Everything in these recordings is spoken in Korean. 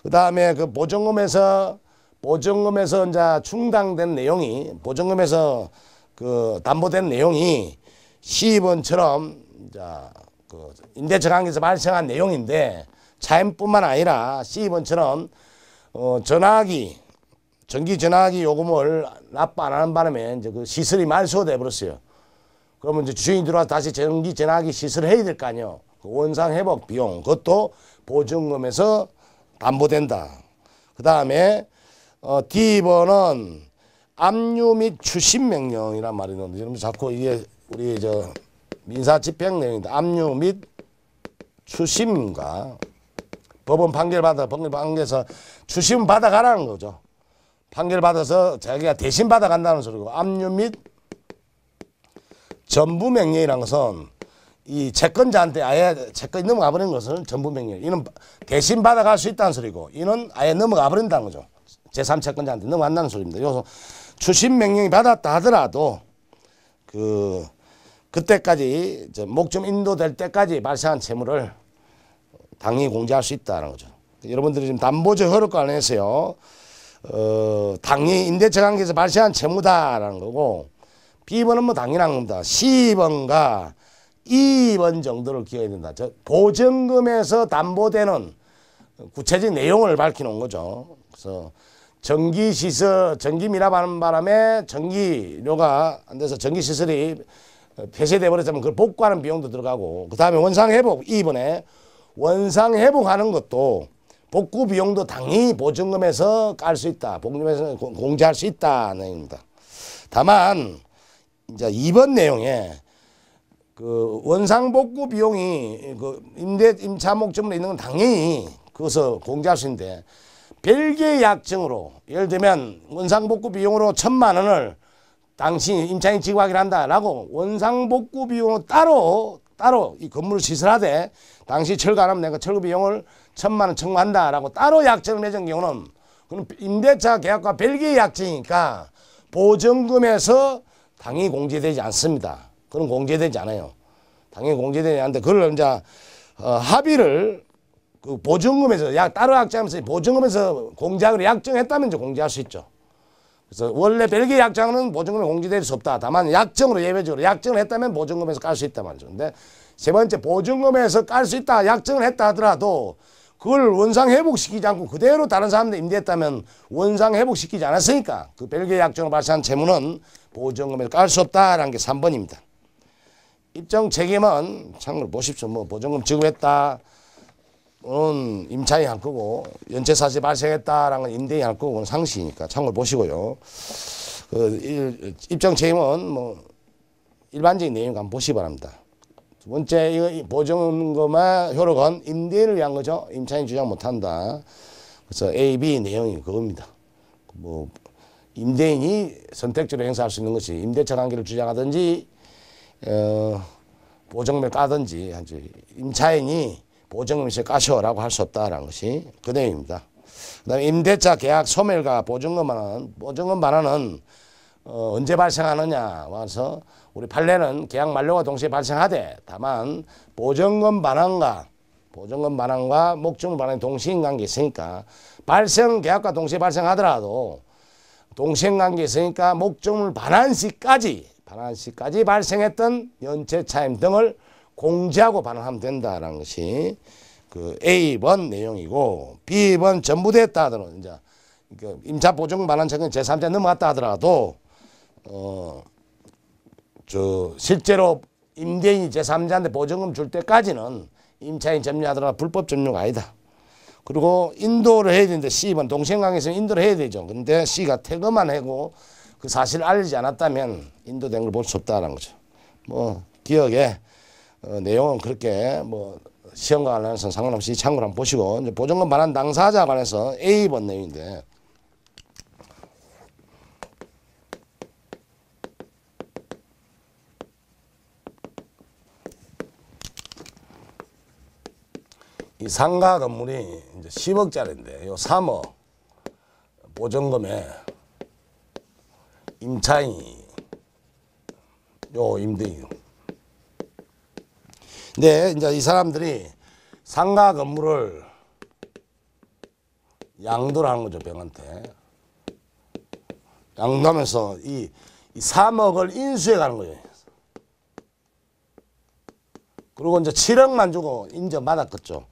그 다음에 그 보증금에서 이제 충당된 내용이, 보증금에서 그 담보된 내용이 시입원처럼 이제 그 임대차관계에서 발생한 내용인데, 차임뿐만 아니라 시입원처럼 전기 전화기 요금을 납부 안 하는 바람에 이제 그 시설이 말소돼 버렸어요. 그러면 이제 주인이 들어와서 다시 전기 전화기 시설을 해야 될 거 아니에요. 그 원상 회복 비용, 그것도 보증금에서 담보된다. 그 다음에 D번은 압류 및 추심 명령이란 말이 있는데, 여러분 자꾸 이게 우리 저 민사 집행 내용인데, 압류 및 추심과 법원 판결에서 추심 받아가라는 거죠. 판결 받아서 자기가 대신 받아간다는 소리고, 압류 및 전부 명령이라는 것은 이 채권자한테 아예 채권이 넘어가 버린 것은 전부 명령. 이는 대신 받아갈 수 있다는 소리고, 이는 아예 넘어가 버린다는 거죠. 제3채권자한테 넘어간다는 소리입니다. 그래서 추심 명령이 받았다 하더라도 그때까지 목좀 인도될 때까지 발생한 채무를 당연히 공제할 수 있다는 거죠. 여러분들이 지금 담보적 효력과 관련해서요, 당연히 임대차 관계에서 발생한 채무다라는 거고, B번은 뭐 당연한 겁니다. C번과 E번 정도를 기억해야 된다. 보증금에서 담보되는 구체적 내용을 밝혀놓은 거죠. 그래서 전기시설, 전기 미납하는 바람에 전기료가 안 돼서 전기시설이 폐쇄돼 버렸다면 그걸 복구하는 비용도 들어가고, 그 다음에 원상회복, 2번에 원상회복하는 것도 복구 비용도 당연히 보증금에서 깔 수 있다. 보증금에서 공제할 수 있다는 얘기입니다. 다만 이제 2번 내용에 그 원상복구 비용이 그 임차 목적으로 있는 건 당연히 그것을 공제할 수 있는데, 별개의 약정으로, 예를 들면 원상복구 비용으로 1,000만 원을 당신이 임차인이 지급하기로 한다라고 원상복구 비용으로 따로 이 건물을 시설하되 당시 철거 안 하면 내가 철거 비용을 1,000만 원 청구한다라고 따로 약정을 맺은 경우는 그건 임대차 계약과 별개의 약정이니까 보증금에서 당연히 공제되지 않습니다. 그건 공제되지 않아요. 당연히 공제되지 않는데, 그걸 이제 합의를 그 보증금에서 따로 약정하면서 보증금에서 공제하기로 약정했다면 이제 공제할 수 있죠. 그래서 원래 별개 약정은 보증금에 공제될 수 없다. 다만 약정으로 예외적으로 약정을 했다면 보증금에서 깔 수 있다 말이죠. 근데 세 번째, 보증금에서 깔 수 있다 약정을 했다 하더라도 그걸 원상 회복시키지 않고 그대로 다른 사람들 임대했다면 원상 회복시키지 않았으니까 그 별개 약정으로 발생한 채무는 보증금에서 깔 수 없다라는 게 3번입니다. 입증 책임은 참고로 보십시오. 뭐 보증금 지급했다 는 임차인이 할 거고, 연체사실 발생했다라는 건 임대인이 할 거고, 그건 상시니까 참고로 보시고요. 입증 책임은 뭐 일반적인 내용 한번 보시기 바랍니다. 두 번째, 이거 보증금의 효력은 임대인을 위한 거죠. 임차인이 주장 못한다. 그래서 A, B 내용이 그겁니다. 뭐 임대인이 선택적으로 행사할 수 있는 것이 임대차 관계를 주장하든지 보증금을 까든지, 임차인이 보증금을 까셔라고 할 수 없다라는 것이 그 내용입니다. 그 다음에 임대차 계약 소멸과 보증금 반환은 언제 발생하느냐 와서 우리 판례는 계약 만료와 동시에 발생하되, 다만 보증금 반환과 목적물 반환이 동시인관계가 있으니까 계약과 동시에 발생하더라도 동시인관계가 있으니까 목적물 반환 시까지 발생했던 연체 차임 등을 공제하고 반환하면 된다라는 것이 그 A번 내용이고, B번 전부 됐다 하더라도 이제 임차 보증금 반환 채권이 제3자 넘어갔다 하더라도 실제로 임대인이 제3자한테 보증금 줄 때까지는 임차인 점유하더라도 불법 점유가 아니다. 그리고 인도를 해야 되는데, C번 동시행관계에서는 인도를 해야 되죠. 근데 C가 퇴거만 하고 그 사실을 알리지 않았다면 인도된 걸 볼 수 없다는 거죠. 뭐 기억에 내용은 그렇게 뭐 시험과 관련해서 상관없이 참고를 한번 보시고, 이제 보증금 반환 당사자 관해서 A번 내용인데, 이 상가 건물이 이제 10억짜리인데 요 3억 보증금에 임차인이 요 임대인. 근데 이제 이 사람들이 상가 건물을 양도를 하는 거죠, 병한테. 양도하면서 이 3억을 인수해 가는 거예요. 그리고 이제 7억만 주고 인정받았겠죠.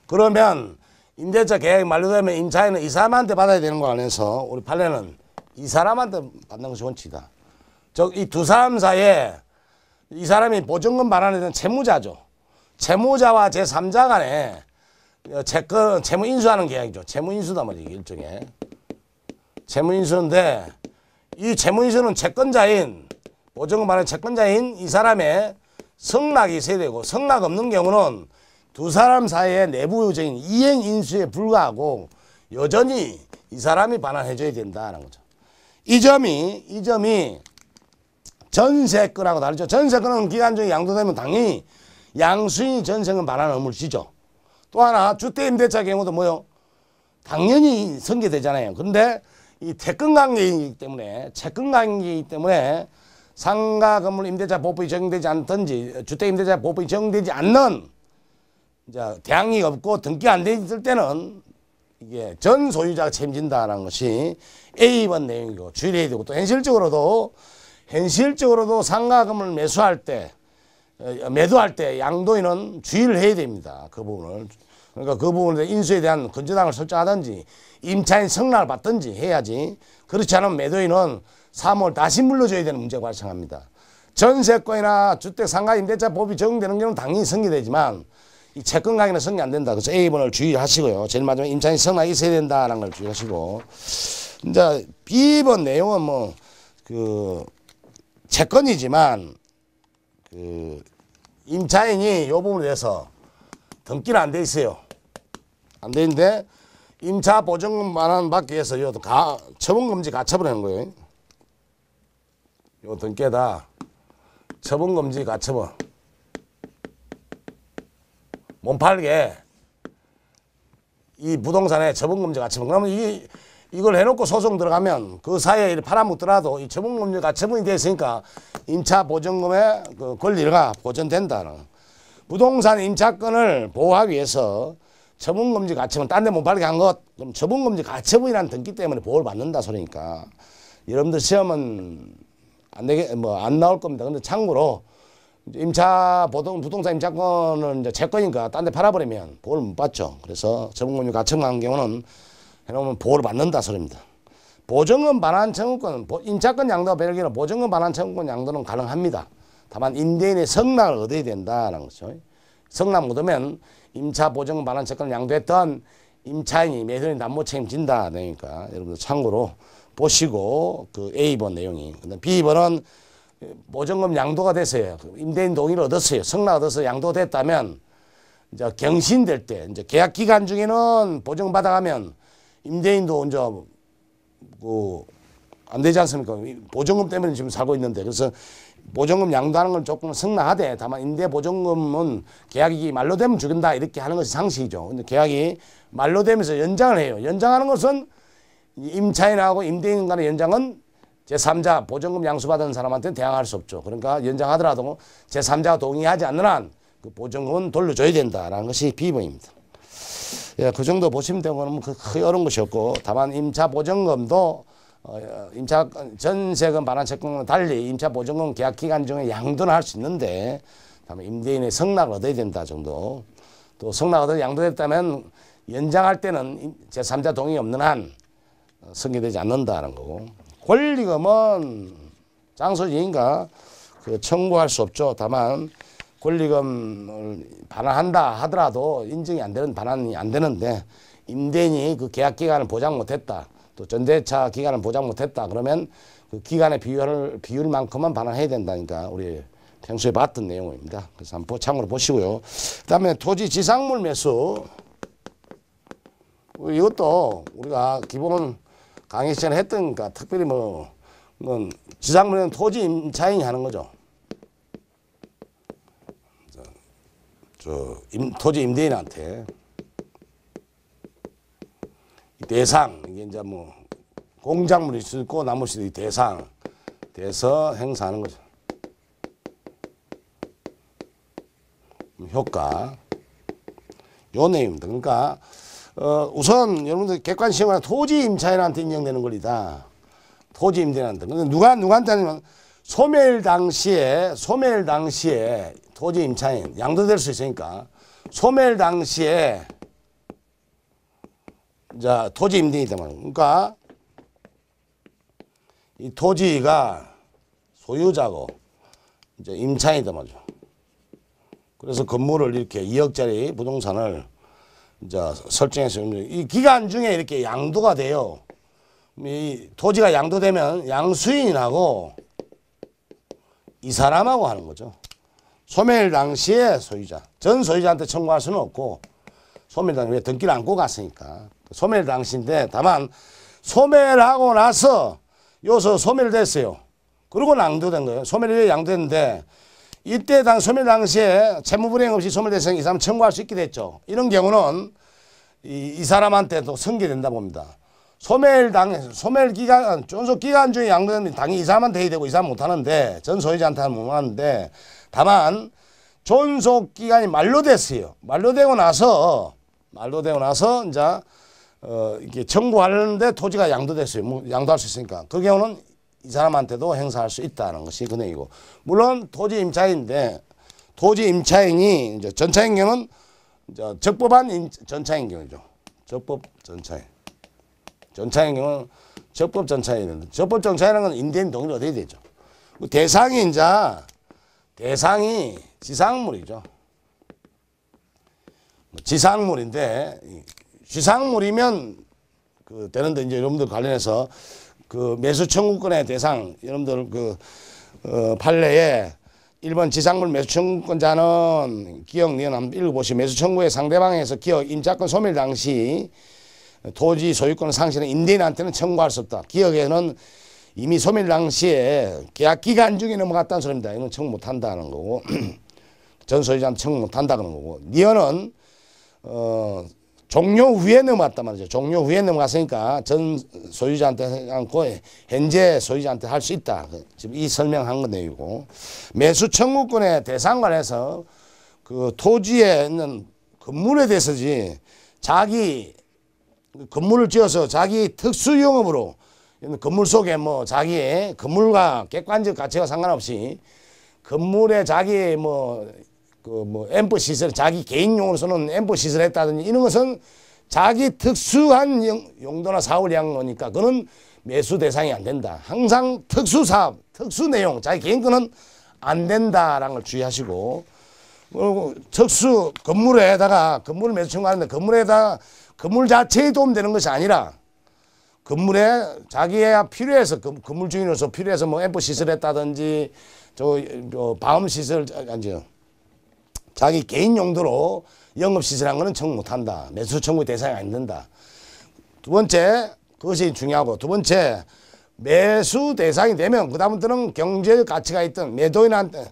그러면 임대차 계약이 만료되면 임차인은 이 사람한테 받아야 되는 거 아니어서 우리 판례는 이 사람한테 받는 것이 원칙이다. 즉 이 두 사람 사이에 이 사람이 보증금 반환에 대한 채무자죠. 채무자와 제3자 간에 채무 인수하는 계약이죠. 채무 인수다 말이에요. 일종의 채무 인수인데 이 채무 인수는 채권자인 보증금 반환 채권자인 이 사람의 성락이 있어야 되고 성락 없는 경우는 두 사람 사이의 내부적인 이행 인수에 불과하고 여전히 이 사람이 반환해 줘야 된다는 거죠. 이 점이 전세권하고 다르죠. 전세권은 기간 중에 양도되면 당연히 양수인이 전세권 반환 의무를 지죠. 또 하나 주택임대차 경우도 뭐요? 당연히 승계되잖아요. 근데 이 태권관계이기 때문에 채권관계이기 때문에 상가 건물 임대차 보법이 적용되지 않든지 주택임대차 보법이 적용되지 않는 이제 대항이 없고 등기 안 돼 있을 때는 이게 전 소유자가 책임진다는 것이 A번 내용이고 주의해야 되고 또 현실적으로도 상가 건물을 매도할 때 양도인은 주의를 해야 됩니다. 그 부분을. 그러니까 그 부분에 인수에 대한 건전항을 설정하든지 임차인 성락을 받든지 해야지. 그렇지 않으면 매도인은 사업을 다시 물려줘야 되는 문제가 발생합니다. 전세권이나 주택 상가 임대차 법이 적용되는 경우는 당연히 승계되지만 이 채권 강의는 승계 안 된다. 그래서 A번을 주의하시고요. 제일 마지막에 임차인 성락이 있어야 된다는 걸 주의하시고. 이제 B번 내용은 채권이지만 임차인이 이 부분에 대해서 등기는 안 돼 있어요. 안 돼 있는데 임차 보증금 반환 받기 위해서 이것도 처분금지 가처분 하는 거예요. 요 등기에다 처분금지 가처분 못 팔게 이 부동산에 처분금지 가처분. 그러면 이걸 해놓고 소송 들어가면 그 사이에 팔아먹더라도 이 처분금지 가처분이 되어 있으니까 임차 보증금의 그 권리가 보존된다는. 부동산 임차권을 보호하기 위해서 처분금지 가처분 딴 데 못 팔게 한 것 그럼 처분금지 가처분이라는 등기 때문에 보호를 받는다 소리니까 여러분들 시험은 안 나올 겁니다. 근데 참고로 부동산 임차권은 이제 채권이니까 딴 데 팔아버리면 보호를 못 받죠. 그래서 처분금지 가처분한 경우는 해놓으면 보호를 받는다 소리입니다. 보증금 반환 청구권, 임차권 양도와 별개로 보증금 반환 청구권 양도는 가능합니다. 다만 임대인의 성락을 얻어야 된다는 거죠. 성락 못 얻으면 임차 보증금 반환 채권을 양도했던 임차인이 매도인이 남모 책임진다. 그러니까 여러분들 참고로 보시고 그 A번 내용이. 근데 B번은 보증금 양도가 됐어요. 임대인 동의를 얻었어요. 성락 얻어서 양도됐다면 이제 경신될 때 이제 계약 기간 중에는 보증금 받아가면 임대인도 이제 안 되지 않습니까? 보증금 때문에 지금 살고 있는데 그래서 보증금 양도하는 건 조금 승낙하되 다만 임대 보증금은 계약이 만료되면 주긴다 이렇게 하는 것이 상식이죠. 근데 계약이 만료되면서 연장을 해요. 연장하는 것은 임차인하고 임대인 간의 연장은 제3자 보증금 양수받은 사람한테는 대항할 수 없죠. 그러니까 연장하더라도 제3자가 동의하지 않는 한 그 보증금은 돌려줘야 된다라는 것이 B번입니다. 예, 그 정도 보시면 되는 거는 크게 어려운 것이 없고 다만 임차 보증금도 임차 전세금 반환 채권과 달리 임차 보증금 계약 기간 중에 양도는 할 수 있는데 다만 임대인의 성락을 얻어야 된다 정도. 또 성락 얻어 양도됐다면 연장할 때는 제3자 동의 없는 한 승계되지 않는다는 거고. 권리금은 장소지인가 청구할 수 없죠. 다만 권리금을 반환한다 하더라도 인정이 안 되는 반환이 안 되는데 임대인이 그 계약 기간을 보장 못했다. 또 전세차 기간을 보장 못했다. 그러면 그 기간의 비율만큼만 반환해야 된다니까 우리 평소에 봤던 내용입니다. 그래서 한번 참고로 보시고요. 그다음에 토지 지상물 매수 이것도 우리가 기본 강의 시간에 했던가 특별히 지상물은 토지 임차인이 하는 거죠. 토지 임대인한테 대상 이게 이제 공작물이 있고 나물 수도 있고 대상 돼서 행사하는 거죠. 효과 요 내용입니다. 그러니까 우선 여러분들 객관시험은 토지 임차인한테 인정되는 권리다. 토지 임대인한테. 근데 누구한테 하냐면 소멸 당시에 토지 임차인 양도될 수 있으니까 소멸 당시에 자 토지 임대인이다 말이야. 그러니까 이 토지가 소유자고 이제 임차인이다 말이죠. 그래서 건물을 이렇게 2억짜리 부동산을 이제 설정해서 이 기간 중에 이렇게 양도가 돼요. 이 토지가 양도되면 양수인하고 이 사람하고 하는 거죠. 소멸 당시에 소유자, 전 소유자한테 청구할 수는 없고 소멸 당시에 등기를 안고 갔으니까 소멸 당시인데 다만 소멸하고 나서 요서 소멸됐어요. 그리고 양도된 거예요. 소멸이 양도됐는데 이때 소멸 당시에 채무불이행 없이 소멸됐으니 이 사람 청구할 수 있게 됐죠. 이런 경우는 이 사람한테도 승계된다 봅니다. 소멸 기간, 존속 기간 중에 양도되면 당연히 이 사람한테 해야 되고 이 사람 못 하는데, 전 소유자한테는 못 하는데, 다만, 존속 기간이 만료됐어요. 만료되고 나서, 이제, 이게 청구하는데 토지가 양도됐어요. 뭐 양도할 수 있으니까. 그 경우는 이 사람한테도 행사할 수 있다는 것이 그 내용이고. 물론 토지 임차인인데, 토지 임차인이, 이제 전차인 경우는, 이제 적법한 전차인 경우죠. 적법 전차인. 전차인 경우는 적법 전차인인데, 적법 전차인은 건 임대인 동의를 얻어야 되죠. 대상이 지상물이죠. 지상물인데, 지상물이면 되는데, 이제 여러분들 관련해서 매수 청구권의 대상, 여러분들 판례에 1번 지상물 매수 청구권자는 기억 니은 한번 읽어보시면 매수 청구의 상대방에서 기억 임차권 소멸 당시 토지 소유권 상실은 임대인한테는 청구할 수 없다. 기억에는 이미 소멸 당시에 계약 기간 중에 넘어갔다는 소리입니다. 이건 청구 못한다는 거고 전 소유자한테 청구 못한다는 거고 니은은 종료 후에 넘어갔단 말이죠. 종료 후에 넘어갔으니까 전 소유자한테 하지 않고 현재 소유자한테 할 수 있다. 지금 이 설명한 거 내용이고 매수 청구권의 대상 관해서 토지에 있는 건물에 대해서지 자기 건물을 지어서 자기 특수 영업으로 건물 속에 자기의 건물과 객관적 가치와 상관없이 건물에 자기 앰프 시설, 자기 개인용으로 쓰는 앰프 시설을 했다든지 이런 것은 자기 특수한 용도나 사업을 위한 거니까 그거는 매수 대상이 안 된다. 항상 특수 사업, 특수 내용, 자기 개인 거는 안 된다라는 걸 주의하시고 그리고 특수 건물에다가 건물을 매수 청구하는데 건물 자체에 도움되는 것이 아니라 건물에 자기가 필요해서 건물 주인으로서 필요해서 앰프 시설을 했다든지 방음 시설 아니죠. 자기 개인 용도로 영업시설한 거는 청구 못한다. 매수 청구 대상이 안 된다. 두 번째, 그것이 중요하고, 두 번째, 매수 대상이 되면, 그다음부터는 경제적 가치가 있든, 매도인한테,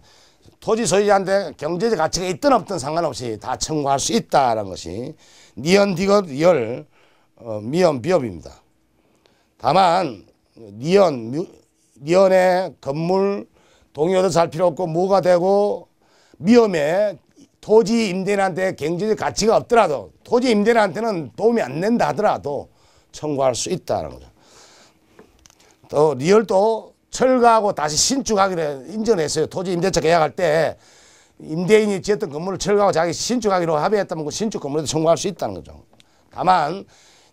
토지 소유자한테 경제적 가치가 있든 없든 상관없이 다 청구할 수 있다는 것이, 니은, 디귿, 리얼, 미연, 비업입니다. 다만, 니은의 건물, 동의어도 살 필요 없고, 뭐가 되고, 미음에 토지 임대인한테 경제적 가치가 없더라도 토지 임대인한테는 도움이 안 된다 하더라도 청구할 수 있다는 거죠. 또 리얼도 철거하고 다시 신축하기로 인정했어요. 토지 임대차 계약할 때 임대인이 지었던 건물을 철거하고 자기 신축하기로 합의했다면 그 신축 건물에도 청구할 수 있다는 거죠. 다만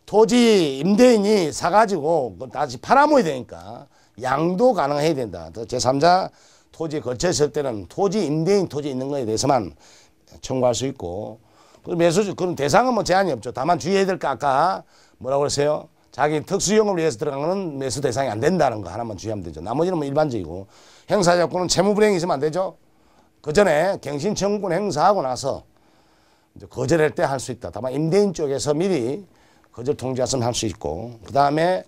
토지 임대인이 사가지고 다시 팔아먹어야 되니까 양도 가능해야 된다. 제3자 토지에 거쳐있을 때는 토지 임대인 토지 있는 거에 대해서만 청구할 수 있고 그런 대상은 제한이 없죠. 다만 주의해야 될 거 아까 뭐라고 그랬어요? 자기 특수영업을 위해서 들어간 거는 매수 대상이 안 된다는 거 하나만 주의하면 되죠. 나머지는 일반적이고 행사자권은 채무불이행이 있으면 안 되죠. 그 전에 갱신청구권 행사하고 나서 이제 거절할 때 할 수 있다. 다만 임대인 쪽에서 미리 거절 통지했으면 할 수 있고 그 다음에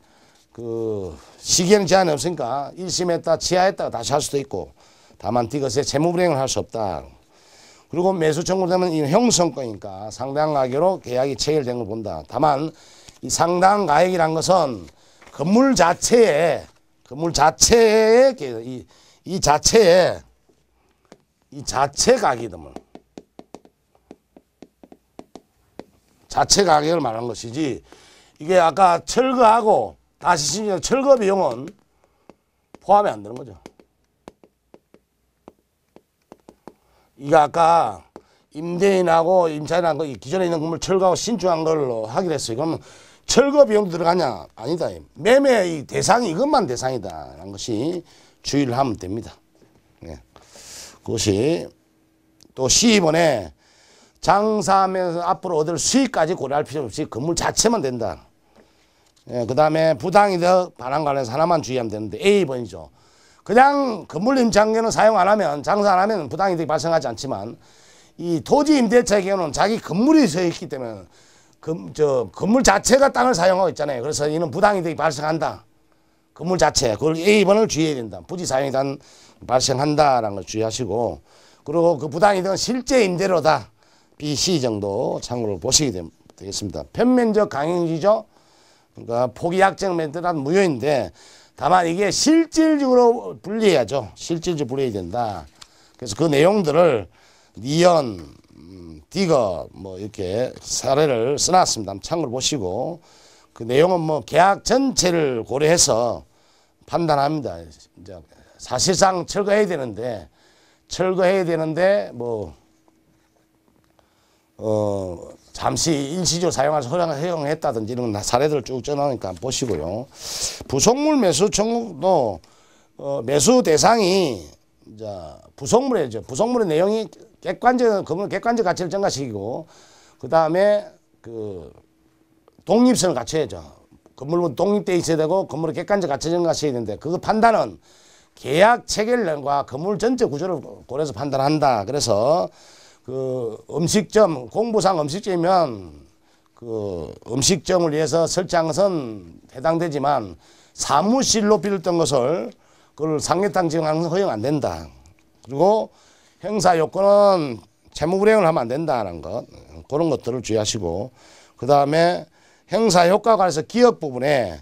시기에는 제한이 없으니까 1심했다 지하했다가 다시 할 수도 있고 다만 디귿에 채무불이행을 할 수 없다. 그리고 매수 청구되면 이 형성권이니까 상당 가격으로 계약이 체결된 걸 본다. 다만 이 상당 가액이란 것은 건물 자체에 이 자체 가격이면 자체 가격을 말하는 것이지 이게 아까 철거하고 다시 신청 철거 비용은 포함이 안 되는 거죠. 이거 아까 임대인하고 임차인하고 기존에 있는 건물 철거하고 신축한 걸로 하기로 했어요. 그러면 철거 비용도 들어가냐? 아니다. 매매의 대상이 이것만 대상이다라는 것이 주의를 하면 됩니다. 예. 그것이 또 시입원에 장사하면서 앞으로 얻을 수익까지 고려할 필요 없이 건물 자체만 된다. 예, 그 다음에 부당이득 반환 관련해서 하나만 주의하면 되는데 A번이죠. 그냥 건물 임차권은 사용 안 하면 장사 안 하면 부당이득이 발생하지 않지만 이 토지 임대차의 경우는 자기 건물이 서 있기 때문에 건물 자체가 땅을 사용하고 있잖아요. 그래서 이는 부당이득이 발생한다. 건물 자체 그걸 A번을 주의해야 된다. 부지 사용이 단 발생한다라는 걸 주의하시고 그리고 그 부당이득은 실제 임대료다. B, C 정도 참고를 보시게 되겠습니다. 편면적 강행주의죠. 그러니까 포기약정 멘트란 무효인데 다만 이게 실질적으로 분리해야죠. 실질적으로 분리해야 된다. 그래서 그 내용들을 니언, 디거 뭐 이렇게 사례를 써놨습니다. 한번 참고를 보시고 그 내용은 뭐 계약 전체를 고려해서 판단합니다. 이제 사실상 철거해야 되는데 뭐 잠시 일시적으로 사용할 수 허용했다든지 이런 사례들을 쭉 써놓으니까 보시고요. 부속물 매수 청구도 매수 대상이 이제 부속물이죠. 부속물의 내용이 건물 객관적 가치를 증가시키고 그 다음에 그 독립성을 갖춰야죠. 건물은 독립돼 있어야 되고 건물의 객관적 가치 증가시켜야 되는데 그 판단은 계약 체결량과 건물 전체 구조를 고려해서 판단한다. 그래서 그 음식점, 공부상 음식점이면 그 음식점을 위해서 설치한 것은 해당되지만 사무실로 빌렸던 것을 그걸 상계땅 지정하는 것은 허용 안 된다. 그리고 행사 요건은 채무 불이행을 하면 안 된다는 것. 그런 것들을 주의하시고 그 다음에 행사 효과가 관해서 기업 부분에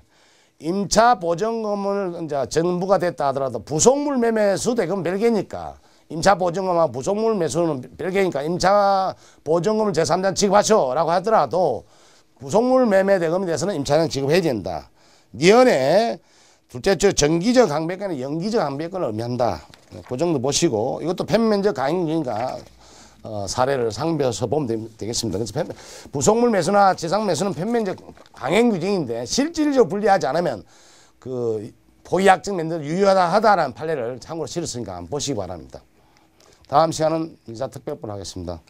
임차 보증금을 이제 정부가 됐다 하더라도 부속물 매매수 대금 별개니까 임차 보증금하고 부속물 매수는 별개니까 임차 보증금을 제3자 지급하시오라고 하더라도 부속물 매매 대금에 대해서는 임차는 지급해야 된다. 니은에 둘째 정기적 항배권은 연기적 항배권을 의미한다. 그 정도 보시고 이것도 편면적 강행주의니까 사례를 상비해서 보면 되겠습니다. 그래서 부속물 매수나 지상 매수는 편면적 강행규정인데 실질적으로 분리하지 않으면 그 포기약정 멘트를 유효하다라는 판례를 참고로 실었으니까 한번 보시기 바랍니다. 다음 시간은 인사특별본 하겠습니다.